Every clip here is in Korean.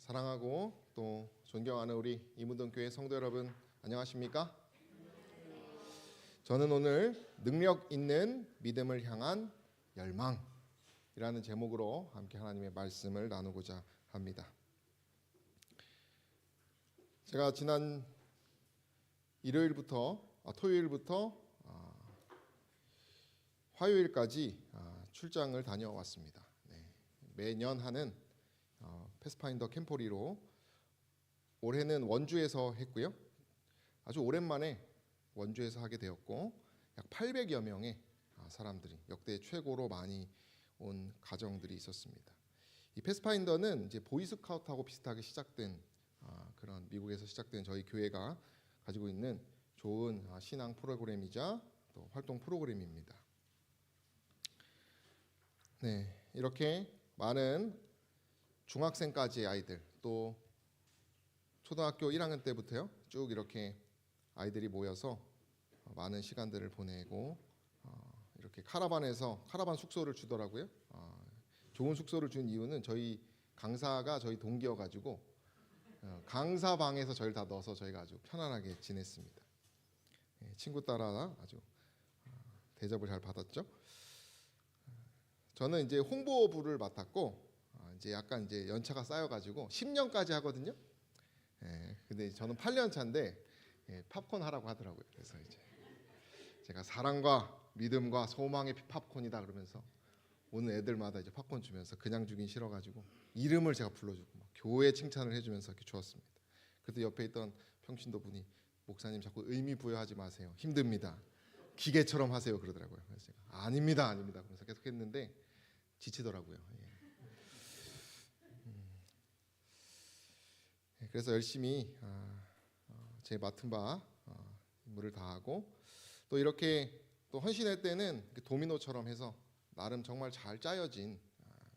사랑하고 또 존경하는 우리 이문동교회 성도 여러분, 안녕하십니까? 저는 오늘 능력 있는 믿음을 향한 열망이라는 제목으로 함께 하나님의 말씀을 나누고자 합니다. 제가 지난 토요일부터 화요일까지 출장을 다녀왔습니다. 매년 하는 패스파인더 캠포리로 올해는 원주에서 했고요. 아주 오랜만에 원주에서 하게 되었고 약 800여 명의 사람들이 역대 최고로 많이 온 가정들이 있었습니다. 이 패스파인더는 이제 보이스카우트하고 비슷하게 시작된 그런 미국에서 시작된 저희 교회가 가지고 있는 좋은 신앙 프로그램이자 또 활동 프로그램입니다. 이렇게 많은 중학생까지의 아이들, 또 초등학교 1학년 때부터요 쭉 이렇게 아이들이 모여서 많은 시간들을 보내고 이렇게 카라반 숙소를 주더라고요. 좋은 숙소를 준 이유는 저희 강사가 저희 동기여가지고 강사 방에서 저희를 다 넣어서 저희가 아주 편안하게 지냈습니다. 친구 따라 아주 대접을 잘 받았죠. 저는 이제 홍보부를 맡았고 이제 약간 이제 연차가 쌓여가지고 10년까지 하거든요. 근데 저는 8년 차인데 팝콘 하라고 하더라고요. 그래서 이제 제가 사랑과 믿음과 소망의 팝콘이다 그러면서 오는 애들마다 이제 팝콘 주면서 그냥 주긴 싫어가지고 이름을 제가 불러주고 막 교회 칭찬을 해주면서 이렇게 주었습니다. 그때 옆에 있던 평신도 분이 목사님 자꾸 의미 부여하지 마세요. 힘듭니다. 기계처럼 하세요 그러더라고요. 그래서 제가 아닙니다. 그래서 계속 했는데 지치더라고요. 그래서 열심히 제 맡은 바 임무를 다하고 또 이렇게 또 헌신할 때는 도미노처럼 해서 나름 정말 잘 짜여진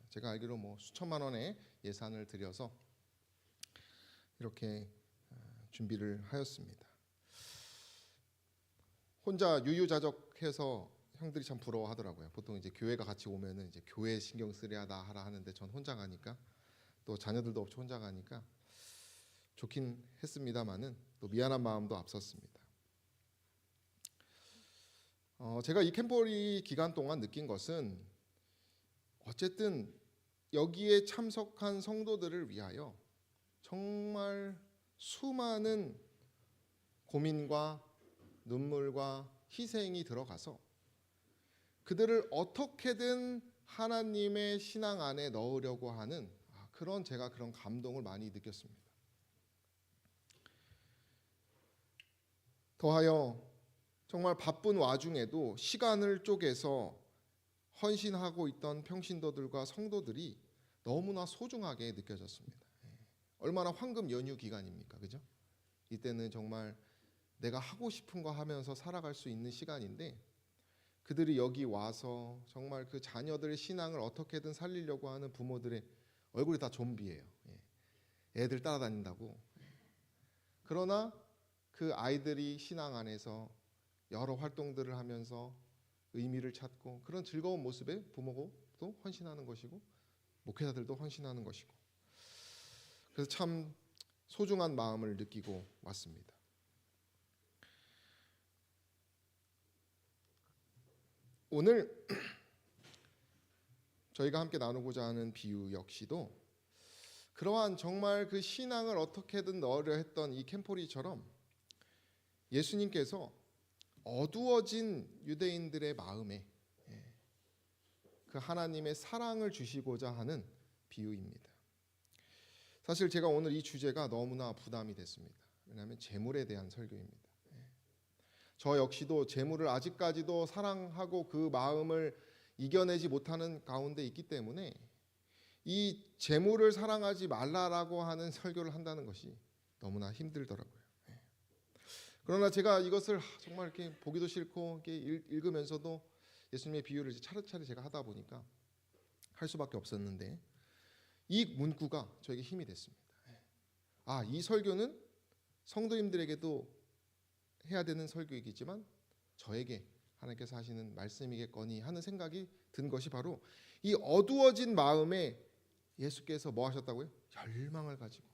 제가 알기로 뭐 수천만 원의 예산을 들여서 이렇게 준비를 하였습니다. 혼자 유유자적해서 형들이 참 부러워하더라고요. 보통 이제 교회가 같이 오면은 이제 교회 신경 쓰랴 나 하라 하는데 전 혼자 가니까 또 자녀들도 없이 혼자 가니까 좋긴 했습니다만은 또 미안한 마음도 앞섰습니다. 제가 이 캠포리 기간 동안 느낀 것은 어쨌든 여기에 참석한 성도들을 위하여 정말 수많은 고민과 눈물과 희생이 들어가서 그들을 어떻게든 하나님의 신앙 안에 넣으려고 하는 그런 감동을 많이 느꼈습니다. 더하여 정말 바쁜 와중에도 시간을 쪼개서 헌신하고 있던 평신도들과 성도들이 너무나 소중하게 느껴졌습니다. 얼마나 황금 연휴 기간입니까, 그죠? 이때는 정말 내가 하고 싶은 거 하면서 살아갈 수 있는 시간인데 그들이 여기 와서 정말 그 자녀들의 신앙을 어떻게든 살리려고 하는 부모들의 얼굴이 다 좀비예요. 애들 따라다닌다고. 그러나 그 아이들이 신앙 안에서 여러 활동들을 하면서 의미를 찾고 그런 즐거운 모습에 부모도 헌신하는 것이고 목회자들도 헌신하는 것이고 그래서 참 소중한 마음을 느끼고 왔습니다. 오늘 저희가 함께 나누고자 하는 비유 역시도 그러한 정말 그 신앙을 어떻게든 넣으려 했던 이 캠포리처럼 예수님께서 어두워진 유대인들의 마음에 그 하나님의 사랑을 주시고자 하는 비유입니다. 사실 제가 오늘 이 주제가 너무나 부담이 됐습니다. 왜냐하면 재물에 대한 설교입니다. 저 역시도 재물을 아직까지도 사랑하고 그 마음을 이겨내지 못하는 가운데 있기 때문에 이 재물을 사랑하지 말라라고 하는 설교를 한다는 것이 너무나 힘들더라고요. 그러나 제가 이것을 정말 이렇게 보기도 싫고 이렇게 읽으면서도 예수님의 비유를 차례차례 제가 하다 보니까 할 수밖에 없었는데 이 문구가 저에게 힘이 됐습니다. 이 설교는 성도님들에게도 해야 되는 설교이겠지만 저에게 하나님께서 하시는 말씀이겠거니 하는 생각이 든 것이 바로 이 어두워진 마음에 예수께서 뭐 하셨다고요? 열망을 가지고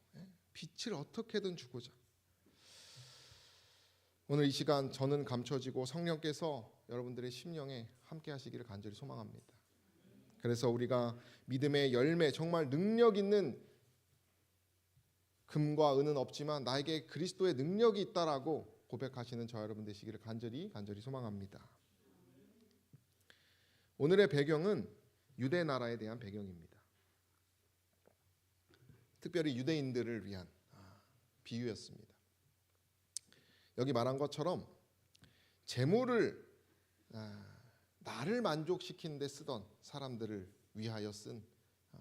빛을 어떻게든 주고자. 오늘 이 시간 저는 감춰지고 성령께서 여러분들의 심령에 함께 하시기를 간절히 소망합니다. 그래서 우리가 믿음의 열매, 정말 능력 있는, 금과 은은 없지만 나에게 그리스도의 능력이 있다라고 고백하시는 저 여러분 되시기를 간절히 소망합니다. 오늘의 배경은 유대 나라에 대한 배경입니다. 특별히 유대인들을 위한 비유였습니다. 여기 말한 것처럼 재물을 나를 만족시키는 데 쓰던 사람들을 위하여 쓴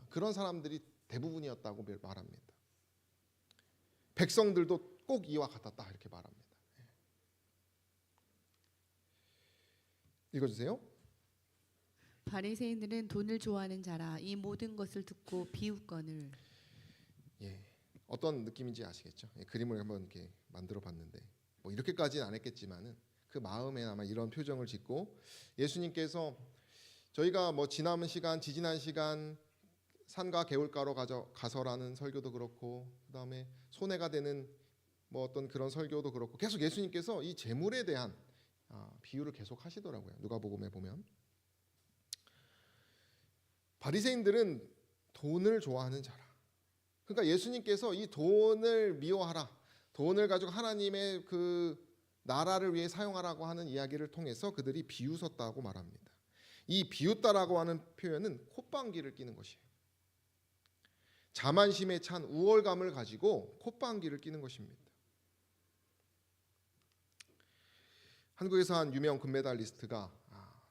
그런 사람들이 대부분이었다고 말합니다. 백성들도 꼭 이와 같았다 이렇게 말합니다. 읽어주세요. 바리새인들은 돈을 좋아하는 자라 이 모든 것을 듣고 비웃거늘. 어떤 느낌인지 아시겠죠? 그림을 한번 이렇게 만들어봤는데 뭐 이렇게까지는 안 했겠지만은 그 마음에 아마 이런 표정을 짓고 예수님께서 저희가 뭐 지난 시간 산과 개울가로 가서라는 설교도 그렇고 그다음에 손해가 되는 뭐 어떤 그런 설교도 그렇고 계속 예수님께서 이 재물에 대한 비유를 계속 하시더라고요. 누가복음에 보면 바리새인들은 돈을 좋아하는 자라. 그러니까 예수님께서 이 돈을 미워하라, 돈을 가지고 하나님의 그 나라를 위해 사용하라고 하는 이야기를 통해서 그들이 비웃었다고 말합니다. 이 비웃다라고 하는 표현은 콧방귀를 뀌는 것이에요. 자만심에 찬 우월감을 가지고 콧방귀를 뀌는 것입니다. 한국에서 한 유명 금메달리스트가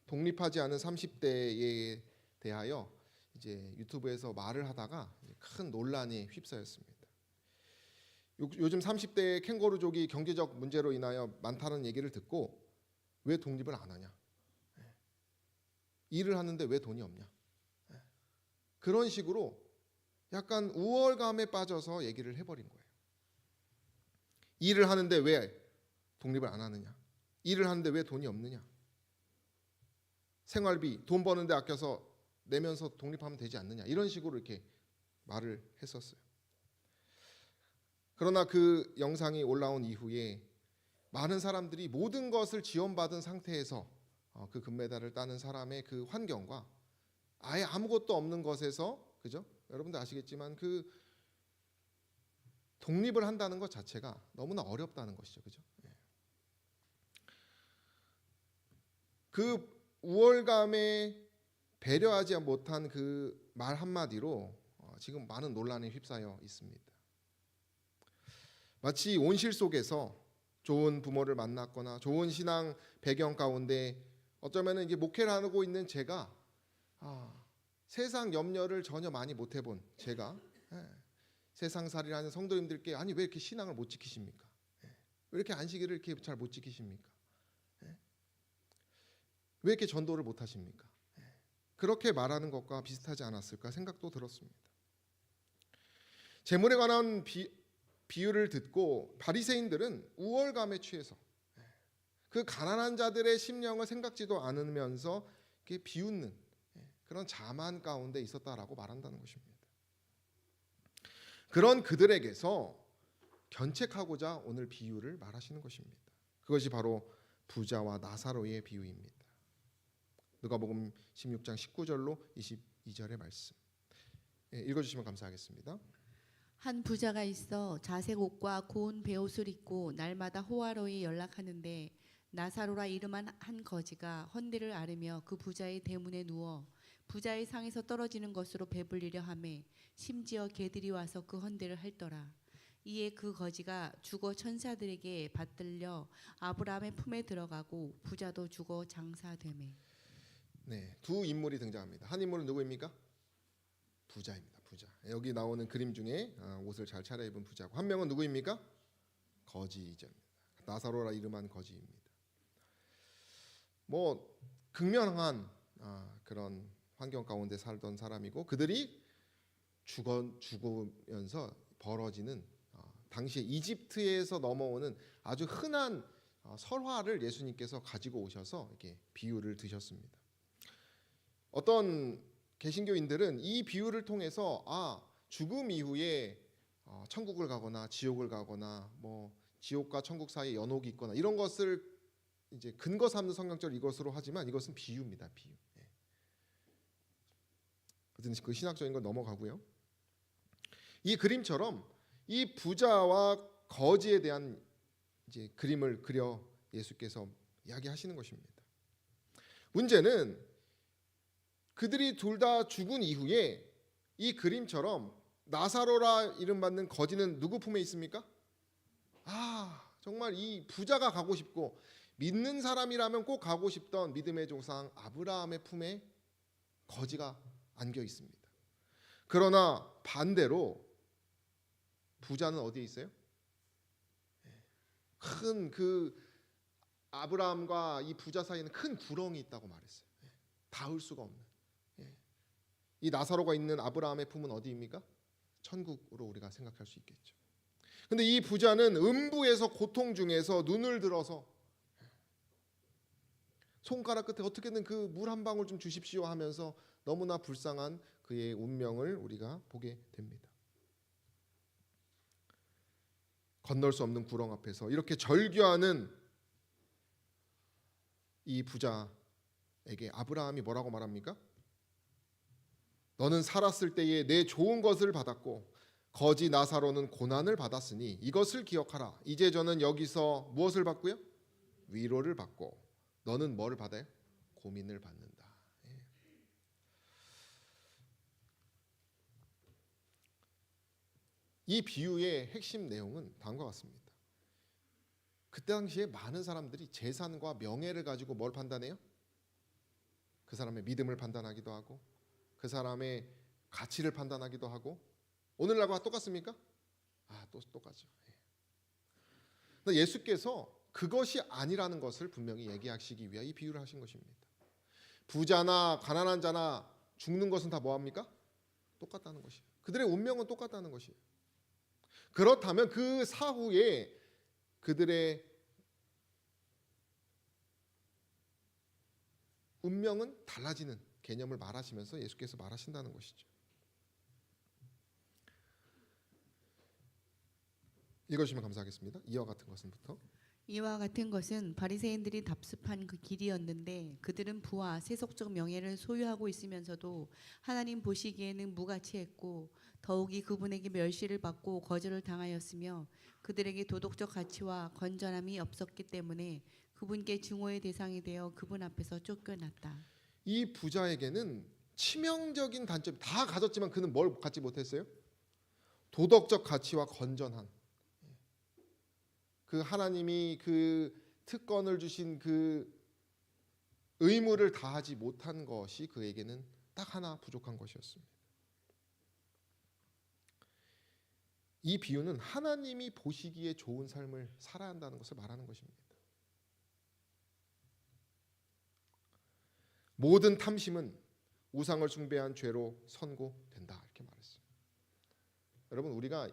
독립하지 않은 30대에 대하여 이제 유튜브에서 말을 하다가 큰 논란에 휩싸였습니다. 요즘 30대 캥거루족이 경제적 문제로 인하여 많다는 얘기를 듣고 왜 독립을 안 하냐? 일을 하는데 왜 돈이 없냐? 그런 식으로 약간 우월감에 빠져서 얘기를 해버린 거예요. 일을 하는데 왜 독립을 안 하느냐? 일을 하는데 왜 돈이 없느냐? 생활비, 돈 버는데 아껴서 내면서 독립하면 되지 않느냐? 이런 식으로 이렇게 말을 했었어요. 그러나 그 영상이 올라온 이후에 많은 사람들이 모든 것을 지원받은 상태에서 그 금메달을 따는 사람의 그 환경과 아예 아무것도 없는 것에서, 그죠? 여러분들 아시겠지만 그 독립을 한다는 것 자체가 너무나 어렵다는 것이죠, 그죠? 그 우월감에 배려하지 못한 그 말 한마디로 지금 많은 논란에 휩싸여 있습니다. 마치 온실 속에서 좋은 부모를 만났거나 좋은 신앙 배경 가운데 어쩌면 이제 목회를 하고 있는 제가 세상 염려를 전혀 많이 못 해본 제가 세상살이라는 성도님들께 아니 왜 이렇게 신앙을 못 지키십니까? 왜 이렇게 안식일을 이렇게 잘 못 지키십니까? 왜 이렇게 전도를 못 하십니까? 그렇게 말하는 것과 비슷하지 않았을까 생각도 들었습니다. 재물에 관한 비유를 듣고 바리새인들은 우월감에 취해서 그 가난한 자들의 심령을 생각지도 않으면서 이렇게 비웃는 그런 자만 가운데 있었다라고 말한다는 것입니다. 그런 그들에게서 견책하고자 오늘 비유를 말하시는 것입니다. 그것이 바로 부자와 나사로의 비유입니다. 누가복음 16장 19절로 22절의 말씀 읽어주시면 감사하겠습니다. 한 부자가 있어 자색 옷과 고운 베옷을 입고 날마다 호화로이 연락하는데 나사로라 이름한 한 거지가 헌대를 앓으며 그 부자의 대문에 누워 부자의 상에서 떨어지는 것으로 배불리려 하매 심지어 개들이 와서 그 헌대를 핥더라. 이에 그 거지가 죽어 천사들에게 받들려 아브라함의 품에 들어가고 부자도 죽어 장사되매. 네, 두 인물이 등장합니다. 한 인물은 누구입니까? 부자입니다. 부자. 여기 나오는 그림 중에 옷을 잘 차려입은 부자고 한 명은 누구입니까? 거지죠. 나사로라 이름한 거지입니다. 뭐 극명한 그런 환경 가운데 살던 사람이고 그들이 죽으면서 벌어지는 당시에 이집트에서 넘어오는 아주 흔한 설화를 예수님께서 가지고 오셔서 이렇게 비유를 드셨습니다. 어떤 개신교인들은 이 비유를 통해서 죽음 이후에 천국을 가거나 지옥을 가거나 뭐 지옥과 천국 사이에 연옥이 있거나 이런 것을 이제 근거 삼는 성경절 이것으로 하지만 이것은 비유입니다. 비유. 어쨌든 그 신학적인 건 넘어가고요. 이 그림처럼 이 부자와 거지에 대한 이제 그림을 그려 예수께서 이야기하시는 것입니다. 문제는 그들이 둘 다 죽은 이후에 이 그림처럼 나사로라 이름 받는 거지는 누구 품에 있습니까? 정말 이 부자가 가고 싶고 믿는 사람이라면 꼭 가고 싶던 믿음의 조상 아브라함의 품에 거지가 안겨 있습니다. 그러나 반대로 부자는 어디에 있어요? 큰 그 아브라함과 이 부자 사이에는 큰 구렁이 있다고 말했어요. 닿을 수가 없는. 이 나사로가 있는 아브라함의 품은 어디입니까? 천국으로 우리가 생각할 수 있겠죠. 근데 이 부자는 음부에서 고통 중에서 눈을 들어서 손가락 끝에 어떻게든 그 물 한 방울 좀 주십시오 하면서 너무나 불쌍한 그의 운명을 우리가 보게 됩니다. 건널 수 없는 구렁 앞에서 이렇게 절규하는 이 부자에게 아브라함이 뭐라고 말합니까? 너는 살았을 때에 내 좋은 것을 받았고 거지 나사로는 고난을 받았으니 이것을 기억하라. 이제 저는 여기서 무엇을 받고요? 위로를 받고 너는 뭐를 받아요? 고민을 받는다. 이 비유의 핵심 내용은 다음과 같습니다. 그때 당시에 많은 사람들이 재산과 명예를 가지고 뭘 판단해요? 그 사람의 믿음을 판단하기도 하고 그 사람의 가치를 판단하기도 하고 오늘날과 똑같습니까? 똑같죠. 근데 예수께서 그것이 아니라는 것을 분명히 얘기하시기 위해 이 비유를 하신 것입니다. 부자나 가난한 자나 죽는 것은 다 뭐합니까? 똑같다는 것이에요. 그들의 운명은 똑같다는 것이에요. 그렇다면 그 사후에 그들의 운명은 달라지는 개념을 말하시면서 예수께서 말하신다는 것이죠. 읽어주시면 감사하겠습니다. 이와 같은 것은부터 이와 같은 것은 바리새인들이 답습한 그 길이었는데 그들은 부와 세속적 명예를 소유하고 있으면서도 하나님 보시기에는 무가치했고 더욱이 그분에게 멸시를 받고 거절을 당하였으며 그들에게 도덕적 가치와 건전함이 없었기 때문에 그분께 증오의 대상이 되어 그분 앞에서 쫓겨났다. 이 부자에게는 치명적인 단점이 다 가졌지만 그는 뭘 갖지 못했어요? 도덕적 가치와 건전한 그 하나님이 그 특권을 주신 그 의무를 다하지 못한 것이 그에게는 딱 하나 부족한 것이었습니다. 이 비유는 하나님이 보시기에 좋은 삶을 살아야 한다는 것을 말하는 것입니다. 모든 탐심은 우상을 숭배한 죄로 선고된다 이렇게 말했어요. 여러분 우리가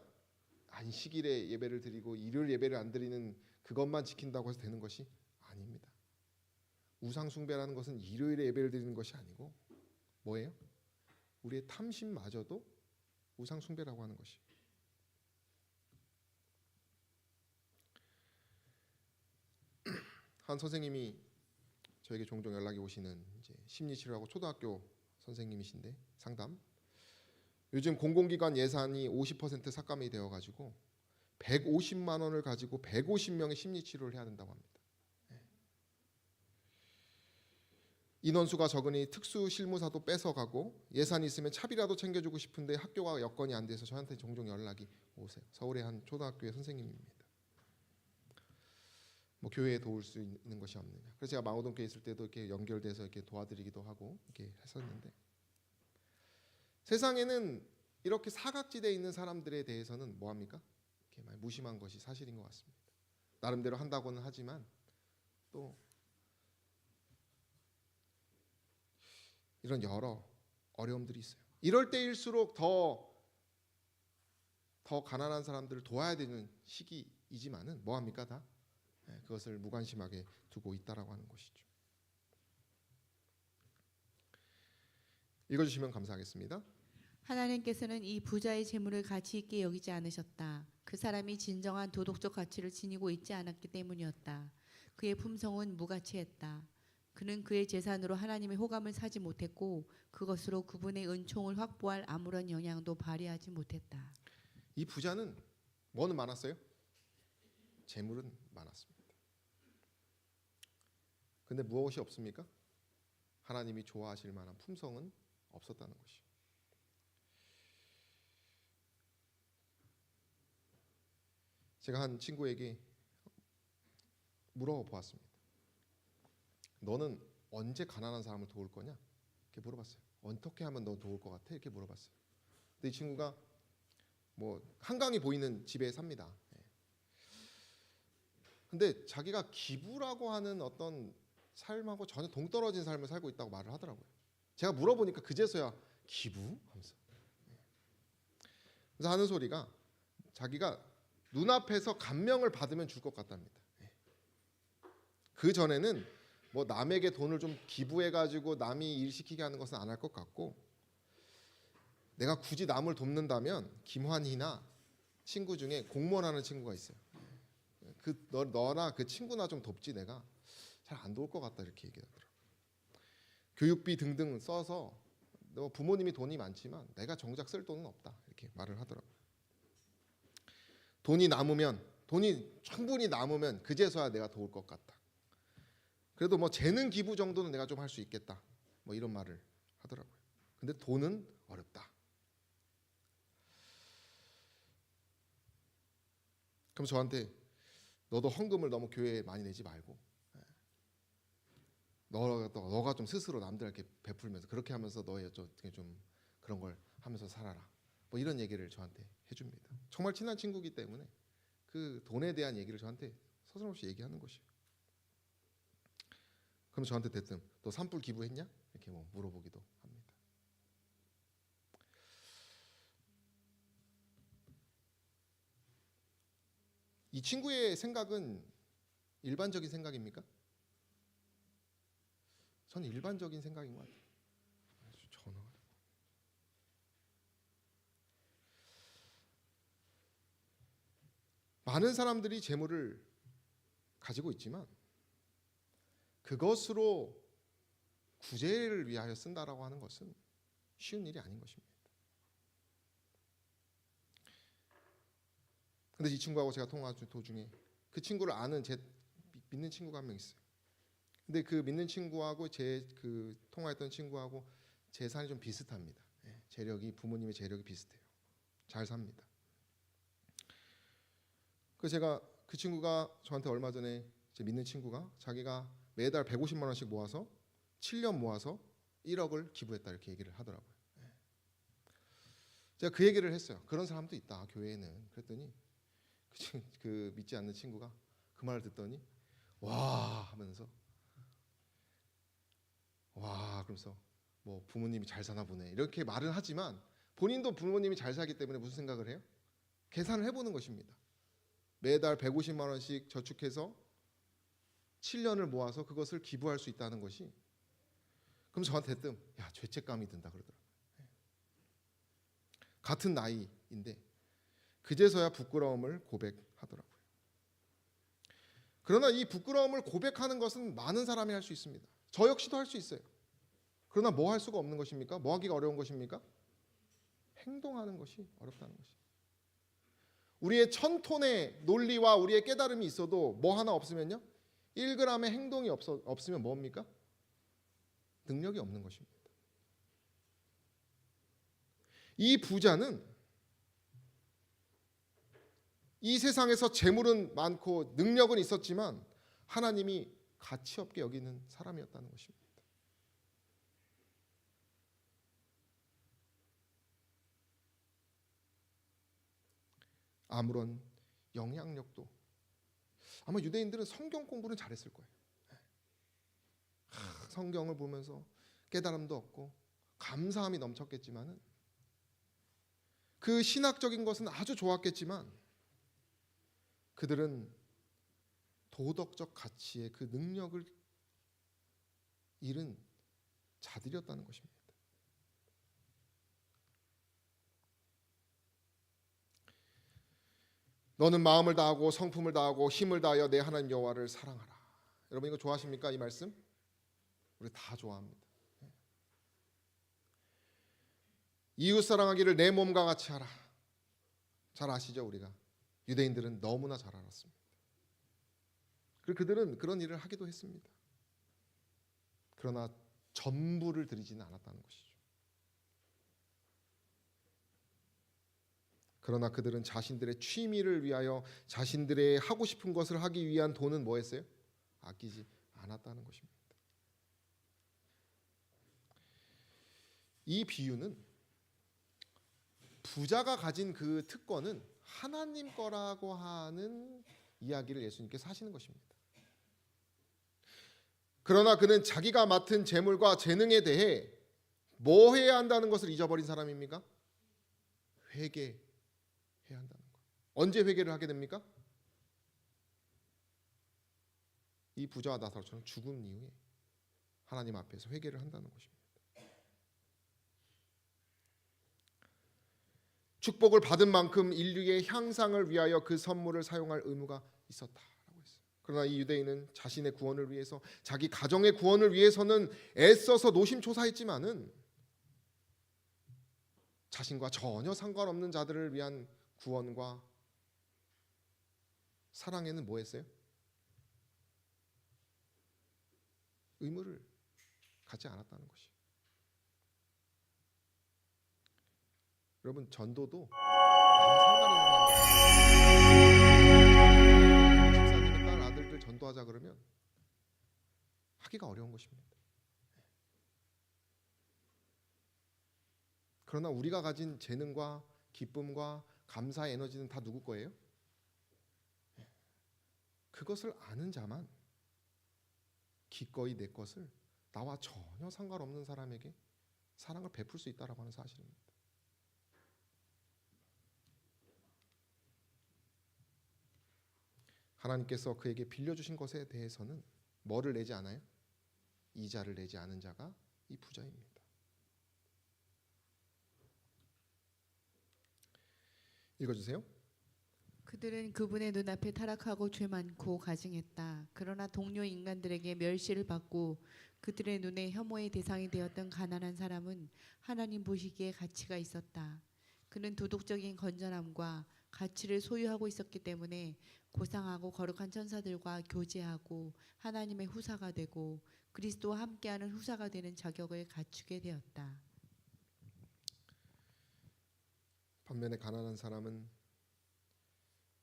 안식일에 예배를 드리고 일요일 예배를 안 드리는 그것만 지킨다고 해서 되는 것이 아닙니다. 우상 숭배라는 것은 일요일에 예배를 드리는 것이 아니고 뭐예요? 우리의 탐심마저도 우상 숭배라고 하는 것이에요. 한 선생님이 저에게 종종 연락이 오시는 이제 심리치료하고 초등학교 선생님이신데 상담. 요즘 공공기관 예산이 50% 삭감이 되어가지고 150만 원을 가지고 150명의 심리치료를 해야 된다고 합니다. 인원수가 적으니 특수실무사도 뺏어가고 예산이 있으면 차비라도 챙겨주고 싶은데 학교가 여건이 안 돼서 저한테 종종 연락이 오세요. 서울의 한 초등학교의 선생님입니다. 뭐 교회에 도울 수 있는 것이 없느냐. 그래서 제가 망우동교에 있을 때도 이렇게 연결돼서 이렇게 도와드리기도 하고 이렇게 했었는데 세상에는 이렇게 사각지대에 있는 사람들에 대해서는 뭐 합니까? 이렇게 많이 무심한 것이 사실인 것 같습니다. 나름대로 한다고는 하지만 또 이런 여러 어려움들이 있어요. 이럴 때일수록 더 가난한 사람들을 도와야 되는 시기이지만은 뭐 합니까 다? 그것을 무관심하게 두고 있다라고 하는 것이죠. 읽어주시면 감사하겠습니다. 하나님께서는 이 부자의 재물을 가치 있게 여기지 않으셨다. 그 사람이 진정한 도덕적 가치를 지니고 있지 않았기 때문이었다. 그의 품성은 무가치했다. 그는 그의 재산으로 하나님의 호감을 사지 못했고 그것으로 그분의 은총을 확보할 아무런 영향도 발휘하지 못했다. 이 부자는 뭐는 많았어요? 재물은 많았습니다. 근데 무엇이 없습니까? 하나님이 좋아하실 만한 품성은 없었다는 것이. 제가 한 친구에게 물어보았습니다. 너는 언제 가난한 사람을 도울 거냐? 이렇게 물어봤어요. 어떻게 하면 너 도울 것 같아? 이렇게 물어봤어요. 근데 이 친구가 뭐 한강이 보이는 집에 삽니다. 근데 자기가 기부라고 하는 어떤 삶하고 전혀 동떨어진 삶을 살고 있다고 말을 하더라고요. 제가 물어보니까 그제서야 기부? 하면서. 그래서 하는 소리가 자기가 눈앞에서 감명을 받으면 줄 것 같답니다. 그 전에는 뭐 남에게 돈을 좀 기부해가지고 남이 일 시키게 하는 것은 안 할 것 같고, 내가 굳이 남을 돕는다면 김환희나 친구 중에 공무원 하는 친구가 있어요. 너나 그 친구나 좀 돕지, 내가 잘 안 도울 것 같다, 이렇게 얘기하더라고요. 교육비 등등 써서 너 부모님이 돈이 많지만 내가 정작 쓸 돈은 없다, 이렇게 말을 하더라고요. 돈이 충분히 남으면 그제서야 내가 도울 것 같다. 그래도 뭐 재능 기부 정도는 내가 좀 할 수 있겠다, 뭐 이런 말을 하더라고요. 근데 돈은 어렵다. 그럼 저한테 너도 헌금을 너무 교회에 많이 내지 말고 너가 좀 스스로 남들에게 베풀면서 그렇게 하면서 너의 좀 그런 걸 하면서 살아라, 뭐 이런 얘기를 저한테 해줍니다. 정말 친한 친구이기 때문에 그 돈에 대한 얘기를 저한테 서슴없이 얘기하는 것이에요. 그럼 저한테 대뜸 너 산불 기부했냐? 이렇게 뭐 물어보기도 합니다. 이 친구의 생각은 일반적인 생각입니까? 저는 일반적인 생각인 것 같아요. 전화가 많은 사람들이 재물을 가지고 있지만 그것으로 구제를 위하여 쓴다라고 하는 것은 쉬운 일이 아닌 것입니다. 근데 이 친구하고 제가 통화하는 도중에 그 친구를 아는 제 믿는 친구가 한 명 있어요. 근데 그 믿는 친구하고 제 그 통화했던 친구하고 재산이 좀 비슷합니다. 부모님의 재력이 비슷해요. 잘 삽니다. 그래서 제가 그 친구가 저한테 얼마 전에 제 믿는 친구가 자기가 매달 150만 원씩 모아서 7년 모아서 1억을 기부했다, 이렇게 얘기를 하더라고요. 제가 그 얘기를 했어요. 그런 사람도 있다, 교회에는. 그랬더니 그 믿지 않는 친구가 그 말을 듣더니 와 하면서 와 그러면서 뭐 부모님이 잘 사나 보네, 이렇게 말은 하지만 본인도 부모님이 잘 살기 때문에 무슨 생각을 해요? 계산을 해보는 것입니다. 매달 150만 원씩 저축해서 7년을 모아서 그것을 기부할 수 있다는 것이, 그럼 저한테 대뜸 야 죄책감이 든다 그러더라고요. 같은 나이인데 그제서야 부끄러움을 고백하더라고요. 그러나 이 부끄러움을 고백하는 것은 많은 사람이 할 수 있습니다. 저 역시도 할 수 있어요. 그러나 뭐 할 수가 없는 것입니까? 뭐 하기가 어려운 것입니까? 행동하는 것이 어렵다는 것이. 우리의 1000톤의 논리와 우리의 깨달음이 있어도 뭐 하나 없으면요, 1g의 행동이 없으면 뭡니까? 능력이 없는 것입니다. 이 부자는 이 세상에서 재물은 많고 능력은 있었지만 하나님이 가치 없게 여기는 사람이었다는 것입니다. 아무런 영향력도, 아마 유대인들은 성경 공부는 잘했을 거예요. 성경을 보면서 깨달음도 얻고 감사함이 넘쳤겠지만은, 그 신학적인 것은 아주 좋았겠지만 그들은 도덕적 가치의 그 능력을 잃은 자들이었다는 것입니다. 너는 마음을 다하고 성품을 다하고 힘을 다하여 내 하나님 여호와를 사랑하라. 여러분 이거 좋아하십니까? 이 말씀? 우리 다 좋아합니다. 이웃 사랑하기를 내 몸과 같이 하라. 잘 아시죠? 우리가 유대인들은 너무나 잘 알았습니다. 그리고 그들은 그런 일을 하기도 했습니다. 그러나 전부를 드리지는 않았다는 것이죠. 그러나 그들은 자신들의 취미를 위하여 자신들의 하고 싶은 것을 하기 위한 돈은 뭐 했어요? 아끼지 않았다는 것입니다. 이 비유는 부자가 가진 그 특권은 하나님 거라고 하는 이야기를 예수님께서 하시는 것입니다. 그러나 그는 자기가 맡은 재물과 재능에 대해 뭐 해야 한다는 것을 잊어버린 사람입니까? 회개해야 한다는 것. 언제 회개를 하게 됩니까? 이 부자와 나사로처럼 죽은 이후에 하나님 앞에서 회개를 한다는 것입니다. 축복을 받은 만큼 인류의 향상을 위하여 그 선물을 사용할 의무가 있었다라고 했어요. 그러나 이 유대인은 자신의 구원을 위해서, 자기 가정의 구원을 위해서는 애써서 노심초사했지만은 자신과 전혀 상관없는 자들을 위한 구원과 사랑에는 뭐 했어요? 의무를 갖지 않았다는 것이에요. 여러분 전도도 나와 상관 있는 사람, 집사님의 딸 아들들 전도하자 그러면 하기가 어려운 것입니다. 그러나 우리가 가진 재능과 기쁨과 감사의 에너지는 다 누구 거예요? 그것을 아는 자만 기꺼이 내 것을 나와 전혀 상관없는 사람에게 사랑을 베풀 수 있다라고 하는 사실입니다. 하나님께서 그에게 빌려주신 것에 대해서는 뭐를 내지 않아요? 이자를 내지 않은 자가 이 부자입니다. 읽어주세요. 그들은 그분의 눈앞에 타락하고 죄 많고 가증했다. 그러나 동료 인간들에게 멸시를 받고 그들의 눈에 혐오의 대상이 되었던 가난한 사람은 하나님 보시기에 가치가 있었다. 그는 도덕적인 건전함과 가치를 소유하고 있었기 때문에 고상하고 거룩한 천사들과 교제하고 하나님의 후사가 되고 그리스도와 함께하는 후사가 되는 자격을 갖추게 되었다. 반면에 가난한 사람은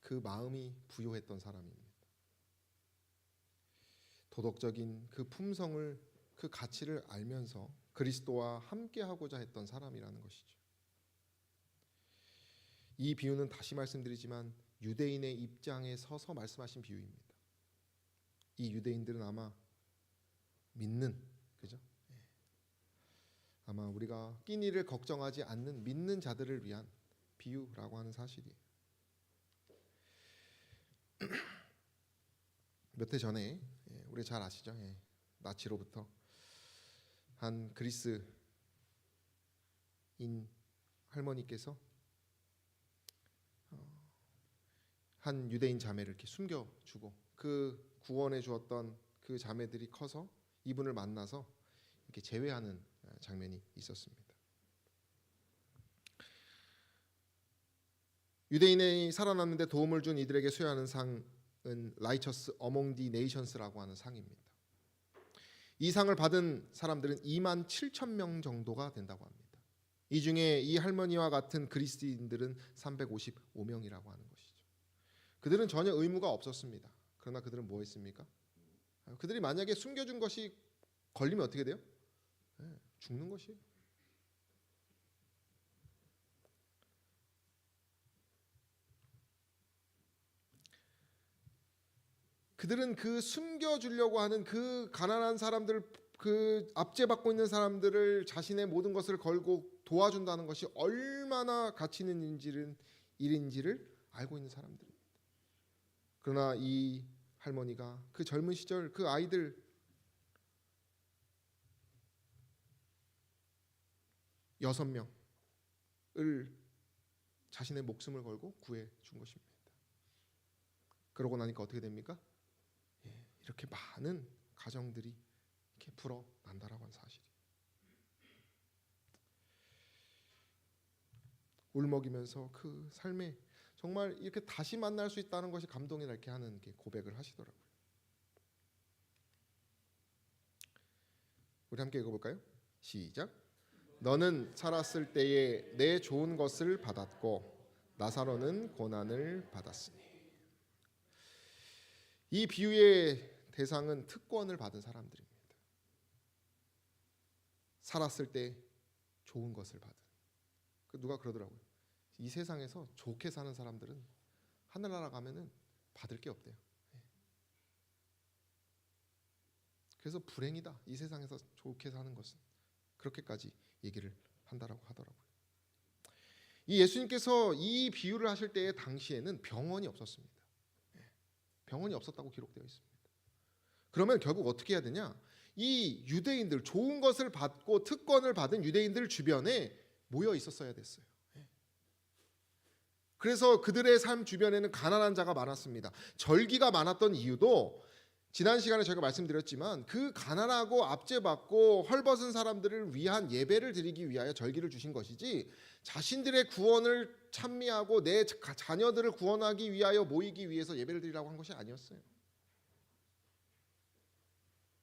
그 마음이 부요했던 사람입니다. 도덕적인 그 품성을, 그 가치를 알면서 그리스도와 함께하고자 했던 사람이라는 것이죠. 이 비유는 다시 말씀드리지만 유대인의 입장에 서서 말씀하신 비유입니다. 이 유대인들은 아마 믿는, 그죠? 아마 우리가 끼니를 걱정하지 않는 믿는 자들을 위한 비유라고 하는 사실이에요. 몇 해 전에 우리 잘 아시죠? 나치로부터 한 그리스인 할머니께서 한 유대인 자매를 이렇게 숨겨주고 그 구원해 주었던 그 자매들이 커서 이분을 만나서 이렇게 제외하는 장면이 있었습니다. 유대인이 살아남는데 도움을 준 이들에게 수여하는 상은 라이처스 어몽 디 네이션스라고 하는 상입니다. 이 상을 받은 사람들은 2만 7천 명 정도가 된다고 합니다. 이 중에 이 할머니와 같은 그리스도인들은 355명이라고 하는 것이죠. 그들은 전혀 의무가 없었습니다. 그러나 그들은 뭐 했습니까? 그들이 만약에 숨겨준 것이 걸리면 어떻게 돼요? 죽는 것이에요. 그들은 그 숨겨주려고 하는 그 가난한 사람들, 그 압제받고 있는 사람들을 자신의 모든 것을 걸고 도와준다는 것이 얼마나 가치 있는 일인지를 알고 있는 사람들입니다. 그러나 이 할머니가 그 젊은 시절 그 아이들 6명을 자신의 목숨을 걸고 구해 준 것입니다. 그러고 나니까 어떻게 됩니까? 이렇게 많은 가정들이 이렇게 불어난다라고 하는 사실이. 울먹이면서 그 삶에 정말 이렇게 다시 만날 수 있다는 것이 감동이라 이렇게 하는 게 고백을 하시더라고요. 우리 함께 읽어볼까요? 시작. 너는 살았을 때에 내 좋은 것을 받았고 나사로는 고난을 받았으니. 이 비유의 대상은 특권을 받은 사람들입니다. 살았을 때 좋은 것을 받은. 누가 그러더라고요. 이 세상에서 좋게 사는 사람들은 하늘나라 가면은 받을 게 없대요. 그래서 불행이다. 이 세상에서 좋게 사는 것은. 그렇게까지 얘기를 한다라고 하더라고요. 이 예수님께서 이 비유를 하실 때의 당시에는 병원이 없었습니다. 병원이 없었다고 기록되어 있습니다. 그러면 결국 어떻게 해야 되냐? 이 유대인들, 좋은 것을 받고 특권을 받은 유대인들 주변에 모여 있었어야 됐어요. 그래서 그들의 삶 주변에는 가난한 자가 많았습니다. 절기가 많았던 이유도 지난 시간에 저희가 말씀드렸지만 그 가난하고 압제받고 헐벗은 사람들을 위한 예배를 드리기 위하여 절기를 주신 것이지 자신들의 구원을 찬미하고 내 자녀들을 구원하기 위하여 모이기 위해서 예배를 드리라고 한 것이 아니었어요.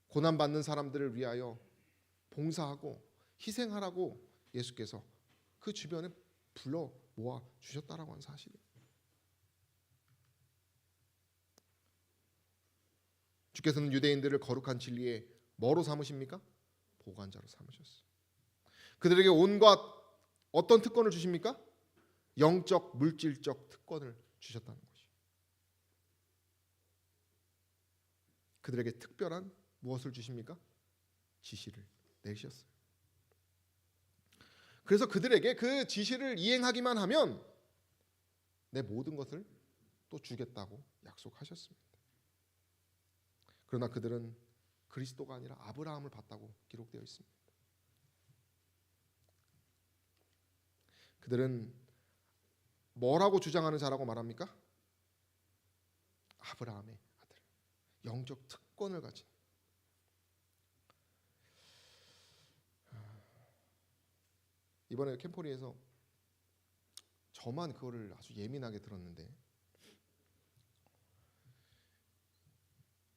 고난받는 사람들을 위하여 봉사하고 희생하라고 예수께서 그 주변에 불러 모아 주셨다라고 하는 사실이에요. 주께서는 유대인들을 거룩한 진리에 뭐로 삼으십니까? 보관자로 삼으셨어요. 그들에게 온갖 어떤 특권을 주십니까? 영적, 물질적 특권을 주셨다는 것이죠. 그들에게 특별한 무엇을 주십니까? 지시를 내리셨어요. 그래서 그들에게 그 지시를 이행하기만 하면 내 모든 것을 또 주겠다고 약속하셨습니다. 그러나 그들은 그리스도가 아니라 아브라함을 봤다고 기록되어 있습니다. 그들은 뭐라고 주장하는 자라고 말합니까? 아브라함의 아들, 영적 특권을 가진. 이번에 캠포리에서 저만 그거를 아주 예민하게 들었는데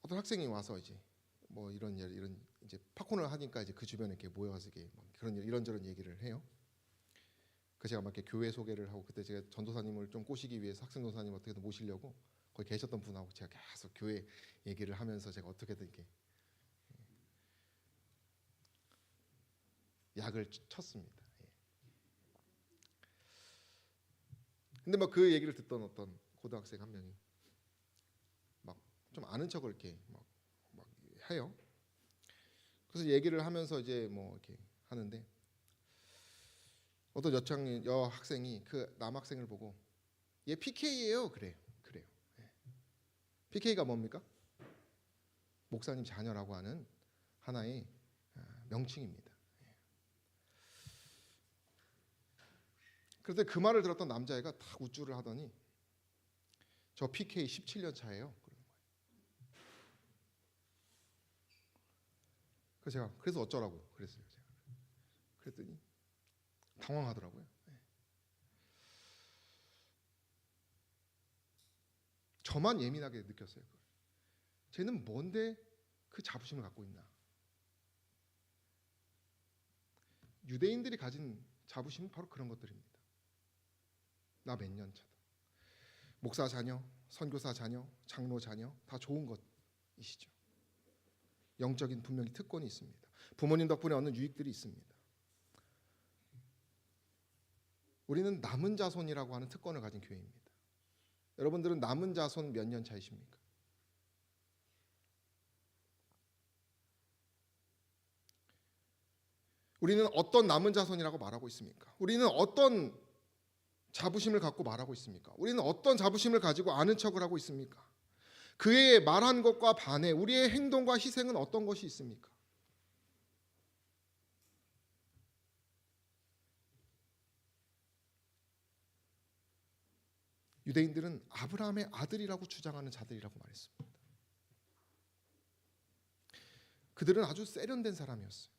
어떤 학생이 와서 이제 뭐 이런 이제 팝콘을 하니까 이제 그 주변에 이렇게 모여서 이렇게 그런 이런저런 얘기를 해요. 그 제가 막 이렇게 교회 소개를 하고 그때 제가 전도사님을 좀 꼬시기 위해서 학생 전도사님 어떻게든 모시려고 거기 계셨던 분하고 제가 계속 교회 얘기를 하면서 제가 어떻게든 이렇게 약을 쳤습니다. 근데 막 그 얘기를 듣던 어떤 고등학생 한 명이 막 좀 아는 척을 이렇게 막 해요. 그래서 얘기를 하면서 이제 뭐 이렇게 하는데 어떤 여학생이 그 남학생을 보고 얘 PK예요. 그래요. PK가 뭡니까? 목사님 자녀라고 하는 하나의 명칭입니다. 그런데 그 말을 들었던 남자애가 딱 우쭐을 하더니 저 PK 17년 차예요. 그래서 제가 그래서 어쩌라고 그랬어요. 제가. 그랬더니 당황하더라고요. 저만 예민하게 느꼈어요. 쟤는 뭔데 그 자부심을 갖고 있나? 유대인들이 가진 자부심은 바로 그런 것들입니다. 나 몇 년 차다. 목사 자녀, 선교사 자녀, 장로 자녀 다 좋은 것이시죠. 영적인 분명히 특권이 있습니다. 부모님 덕분에 얻는 유익들이 있습니다. 우리는 남은 자손이라고 하는 특권을 가진 교회입니다. 여러분들은 남은 자손 몇 년 차이십니까? 우리는 어떤 남은 자손이라고 말하고 있습니까? 우리는 어떤 자부심을 갖고 말하고 있습니까? 우리는 어떤 자부심을 가지고 아는 척을 하고 있습니까? 그의 말한 것과 반해 우리의 행동과 희생은 어떤 것이 있습니까? 유대인들은 아브라함의 아들이라고 주장하는 자들이라고 말했습니다. 그들은 아주 세련된 사람이었어요.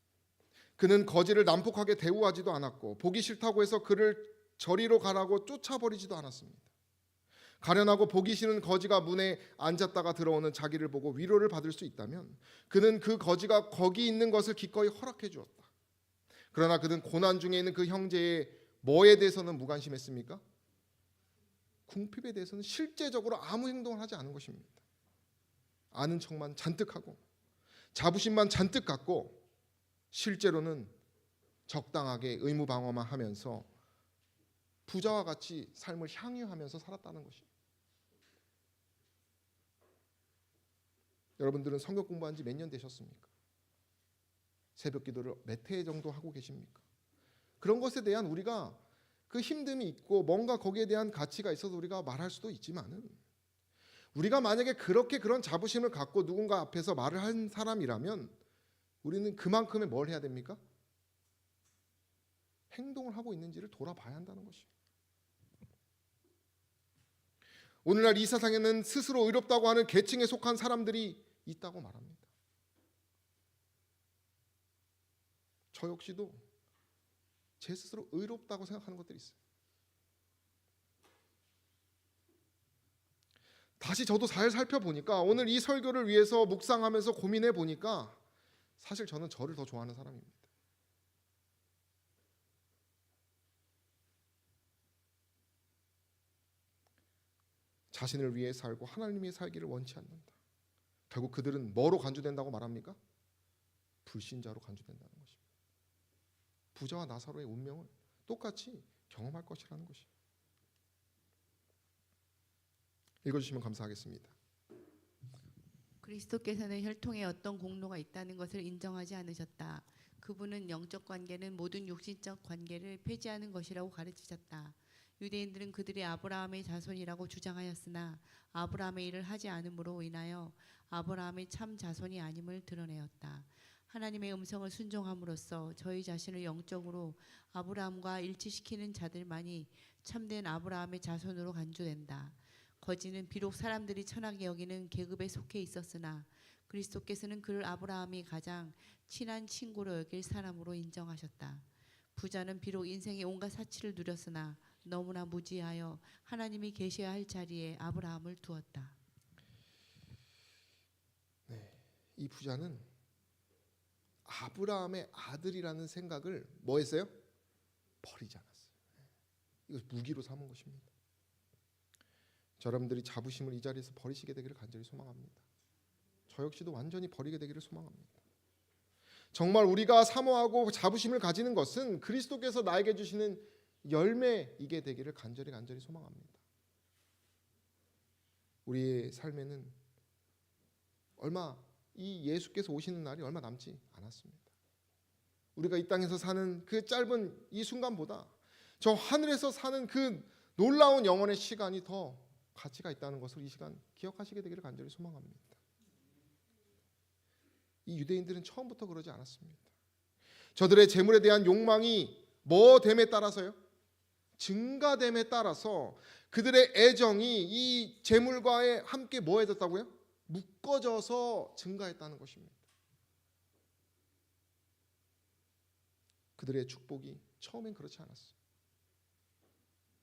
그는 거지를 난폭하게 대우하지도 않았고 보기 싫다고 해서 그를 저리로 가라고 쫓아버리지도 않았습니다. 가련하고 보기 싫은 거지가 문에 앉았다가 들어오는 자기를 보고 위로를 받을 수 있다면 그는 그 거지가 거기 있는 것을 기꺼이 허락해 주었다. 그러나 그는 고난 중에 있는 그 형제의 뭐에 대해서는 무관심했습니까? 궁핍에 대해서는 실제적으로 아무 행동을 하지 않은 것입니다. 아는 척만 잔뜩 하고 자부심만 잔뜩 갖고 실제로는 적당하게 의무 방어만 하면서 부자와 같이 삶을 향유하면서 살았다는 것입니다. 여러분들은 성경 공부한 지 몇 년 되셨습니까? 새벽 기도를 몇 회 정도 하고 계십니까? 그런 것에 대한 우리가 그 힘듦이 있고 뭔가 거기에 대한 가치가 있어서 우리가 말할 수도 있지만은 우리가 만약에 그렇게 그런 자부심을 갖고 누군가 앞에서 말을 한 사람이라면 우리는 그만큼의 뭘 해야 됩니까? 행동을 하고 있는지를 돌아봐야 한다는 것입니다. 오늘날 이 세상에는 스스로 의롭다고 하는 계층에 속한 사람들이 있다고 말합니다. 저 역시도 제 스스로 의롭다고 생각하는 것들이 있어요. 다시 저도 잘 살펴보니까 오늘 이 설교를 위해서 묵상하면서 고민해 보니까 사실 저는 저를 더 좋아하는 사람입니다. 자신을 위해 살고 하나님 위해 살기를 원치 않는다. 결국 그들은 뭐로 간주된다고 말합니까? 불신자로 간주된다는 것입니다. 부자와 나사로의 운명을 똑같이 경험할 것이라는 것입니다. 읽어주시면 감사하겠습니다. 그리스도께서는 혈통에 어떤 공로가 있다는 것을 인정하지 않으셨다. 그분은 영적 관계는 모든 육신적 관계를 폐지하는 것이라고 가르치셨다. 유대인들은 그들이 아브라함의 자손이라고 주장하였으나 아브라함의 일을 하지 않음으로 인하여 아브라함의 참 자손이 아님을 드러내었다. 하나님의 음성을 순종함으로써 저희 자신을 영적으로 아브라함과 일치시키는 자들만이 참된 아브라함의 자손으로 간주된다. 거지는 비록 사람들이 천하게 여기는 계급에 속해 있었으나 그리스도께서는 그를 아브라함이 가장 친한 친구로 여길 사람으로 인정하셨다. 부자는 비록 인생의 온갖 사치를 누렸으나 너무나 무지하여 하나님이 계셔야 할 자리에 아브라함을 두었다. 이 부자는 아브라함의 아들이라는 생각을 뭐 했어요? 버리지 않았어요. 이것을 무기로 삼은 것입니다. 여러분들이 자부심을 이 자리에서 버리시게 되기를 간절히 소망합니다. 저 역시도 완전히 버리게 되기를 소망합니다. 정말 우리가 사모하고 자부심을 가지는 것은 그리스도께서 나에게 주시는 열매이게 되기를 간절히 소망합니다. 우리의 삶에는 이 예수께서 오시는 날이 얼마 남지 않았습니다. 우리가 이 땅에서 사는 그 짧은 이 순간보다 저 하늘에서 사는 그 놀라운 영혼의 시간이 더 가치가 있다는 것을 이 시간 기억하시게 되기를 간절히 소망합니다. 이 유대인들은 처음부터 그러지 않았습니다. 저들의 재물에 대한 욕망이 뭐됨에 따라서요? 증가됨에 따라서 그들의 애정이 이 재물과의 함께 뭐해졌다고요? 묶어져서 증가했다는 것입니다. 그들의 축복이 처음엔 그렇지 않았어요.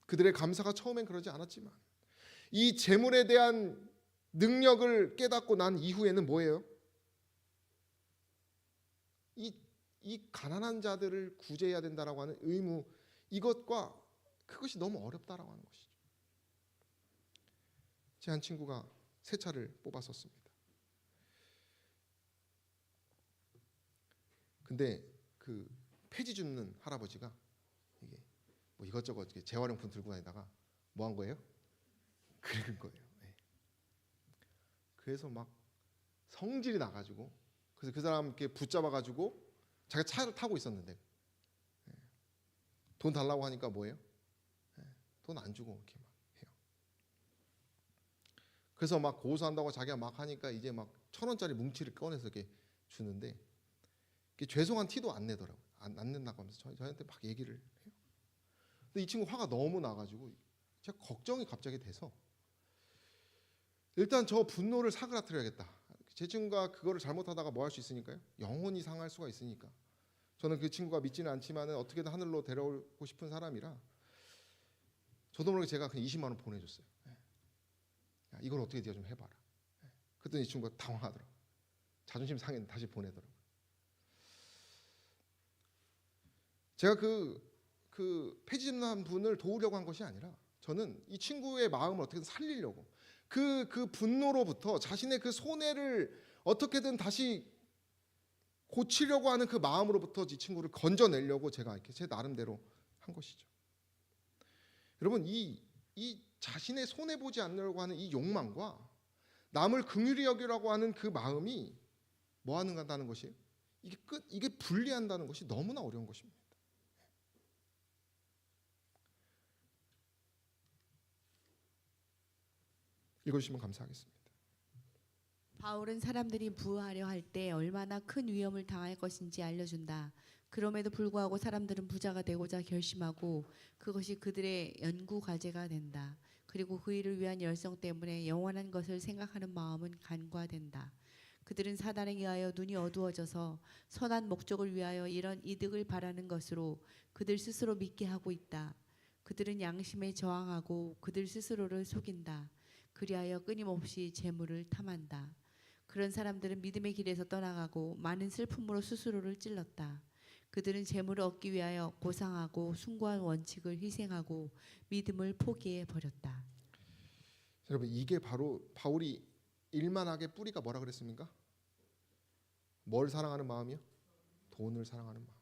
그들의 감사가 처음엔 그러지 않았지만 이 재물에 대한 능력을 깨닫고 난 이후에는 뭐예요? 이 가난한 자들을 구제해야 된다라고 하는 의무, 이것과 그것이 너무 어렵다라고 하는 것이죠. 제 한 친구가 새 차를 뽑았었습니다. 근데 그 폐지 줍는 할아버지가 이게 뭐 이것저것 재활용품 들고 다니다가 뭐 한 거예요? 긁은 거예요. 네. 그래서 막 성질이 나가지고 그래서 그 사람 이렇게 붙잡아가지고 자기가 차를 타고 있었는데 돈 달라고 하니까 뭐예요? 돈 안 주고 이렇게 막 해요. 그래서 막 고소한다고 자기가 막 하니까 이제 막 1,000원짜리 뭉치를 꺼내서 이렇게 주는데 죄송한 티도 안 내더라고요. 안 낸다고 하면서 저한테 막 얘기를 해요. 근데 이 친구 화가 너무 나가지고 제가 걱정이 갑자기 돼서 일단 저 분노를 사그라뜨려야겠다. 제 친구가 그거를 잘못하다가 뭐 할 수 있으니까요? 영혼이 상할 수가 있으니까. 저는 그 친구가 믿지는 않지만 어떻게든 하늘로 데려오고 싶은 사람이라 저도 모르게 제가 그냥 20만 원 보내줬어요. 야, 이걸 어떻게 네가 좀 해봐라. 그랬더니 이 친구가 당황하더라고요. 자존심 상했는데 다시 보내더라고요. 제가 그 폐지난 분을 도우려고 한 것이 아니라 저는 이 친구의 마음을 어떻게든 살리려고 그 분노로부터 자신의 그 손해를 어떻게든 다시 고치려고 하는 그 마음으로부터 이 친구를 건져내려고 제가 이렇게 제 나름대로 한 것이죠. 여러분 이 자신의 손해 보지 않으려고 하는 이 욕망과 남을 긍휼히 여기라고 하는 그 마음이 뭐 하는가다는 것이 이게 분리한다는 것이 너무나 어려운 것입니다. 읽어주시면 감사하겠습니다. 바울은 사람들이 부하려 할 때 얼마나 큰 위험을 당할 것인지 알려준다. 그럼에도 불구하고 사람들은 부자가 되고자 결심하고 그것이 그들의 연구 과제가 된다. 그리고 그 일을 위한 열성 때문에 영원한 것을 생각하는 마음은 간과된다. 그들은 사단에 의하여 눈이 어두워져서 선한 목적을 위하여 이런 이득을 바라는 것으로 그들 스스로 믿게 하고 있다. 그들은 양심에 저항하고 그들 스스로를 속인다. 그리하여 끊임없이 재물을 탐한다. 그런 사람들은 믿음의 길에서 떠나가고 많은 슬픔으로 스스로를 찔렀다. 그들은 재물을 얻기 위하여 고상하고 숭고한 원칙을 희생하고 믿음을 포기해 버렸다. 여러분 이게 바로 바울이 일만하게 뿌리가 뭐라 그랬습니까? 뭘 사랑하는 마음이요? 돈을 사랑하는 마음.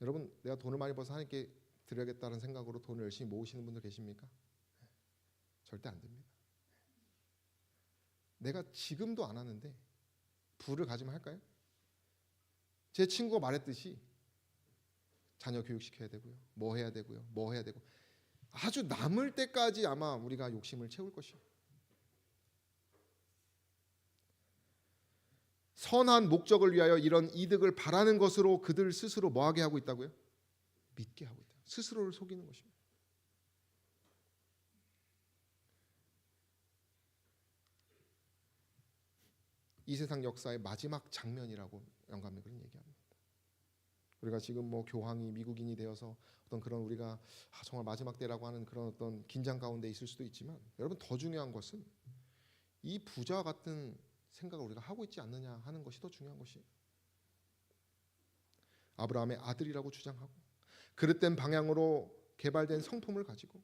여러분 내가 돈을 많이 벌어서 하나님께 드려야겠다는 생각으로 돈을 열심히 모으시는 분들 계십니까? 절대 안 됩니다. 내가 지금도 안 하는데 부를 가지면 할까요? 제 친구가 말했듯이 자녀 교육시켜야 되고요. 뭐 해야 되고요. 뭐 해야 되고 아주 남을 때까지 아마 우리가 욕심을 채울 것이에요. 선한 목적을 위하여 이런 이득을 바라는 것으로 그들 스스로 뭐하게 하고 있다고요? 믿게 하고 있다. 스스로를 속이는 것입니다. 이 세상 역사의 마지막 장면이라고 영감이 그런 얘기합니다. 우리가 지금 뭐 교황이 미국인이 되어서 어떤 그런 우리가 정말 마지막 때라고 하는 그런 어떤 긴장 가운데 있을 수도 있지만 여러분 더 중요한 것은 이 부자와 같은 생각을 우리가 하고 있지 않느냐 하는 것이 더 중요한 것이에요. 아브라함의 아들이라고 주장하고 그릇된 방향으로 개발된 성품을 가지고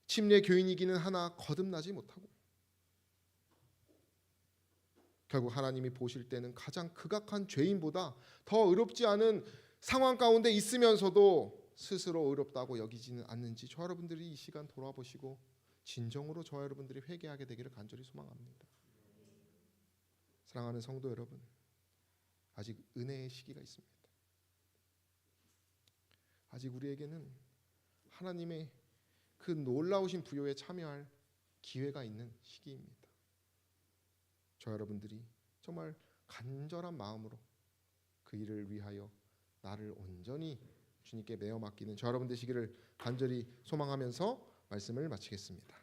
침례 교인이기는 하나 거듭나지 못하고 결국 하나님이 보실 때는 가장 극악한 죄인보다 더 의롭지 않은 상황 가운데 있으면서도 스스로 의롭다고 여기지는 않는지 저와 여러분들이 이 시간 돌아보시고 진정으로 저와 여러분들이 회개하게 되기를 간절히 소망합니다. 사랑하는 성도 여러분, 아직 은혜의 시기가 있습니다. 아직 우리에게는 하나님의 그 놀라우신 부요에 참여할 기회가 있는 시기입니다. 저 여러분들이 정말 간절한 마음으로 그 일을 위하여 나를 온전히 주님께 매어 맡기는 저 여러분 되시기를 간절히 소망하면서 말씀을 마치겠습니다.